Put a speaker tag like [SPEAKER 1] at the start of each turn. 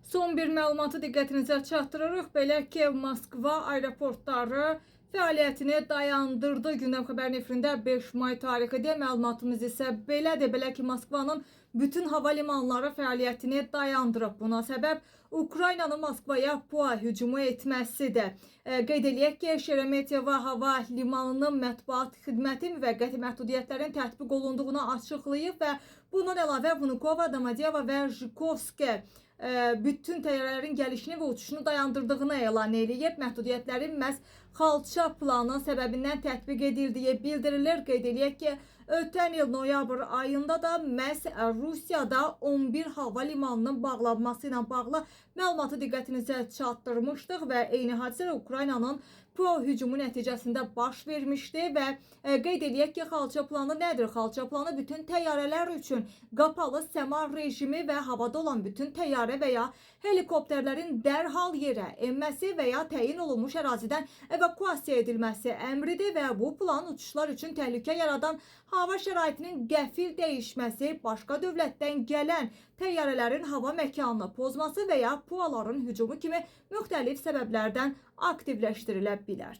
[SPEAKER 1] Son bir məlumatı diqqətinizə çatdırırıq. Belə ki, Moskva aeroportları fəaliyyətini dayandırdı. Gündəm xəbərin efirində 5 may tarixidir. Məlumatımız isə belədir. Belə ki, Moskvanın bütün hava limanları fəaliyyətini dayandırıb. Buna səbəb Ukraynanın Moskvaya PUA hücumu etməsidir. Qeyd eləyək ki, Şeremetiyeva hava limanının mətbuat xidməti müvəqqəti məhdudiyyətlərin tətbiq olunduğunu açıqlayıb və bundan əlavə Vnukovo, Domodedovo və Zhukovski bütün təyyarələrin gəlişini və uçuşunu dayandırdığını elan edib. Məhdudiyyətlərin məhz xalça planı səbəbindən tətbiq edildiyi bildirilir. Qeyd eləyək ki, ötən il noyabr ayında da məhz Rusiyada 11 hava limanının bağlanması ilə bağlı məlumatı diqqətinizə çatdırmışdıq və eyni hadisələr Ukraynanın PUA hücumu nəticəsində baş vermişdi və qeyd eləyək ki, xalça planı nədir? Xalça planı bütün təyyarələr üçün qapalı səma rejimi və havada olan bütün təyyarə və ya helikopterlərin dərhal yerə enməsi və ya təyin olunmuş ərazidən evakuasiya edilməsi əmridir və bu plan uçuşlar üçün təhlükə yaradan hava şəraitinin qəfil dəyişməsi, başqa dövlətdən gələn təyyarələrin hava məkanını pozması və ya PUA-ların hücumu kimi müxtəlif səbəblərdən aktivləşdirilə bilər.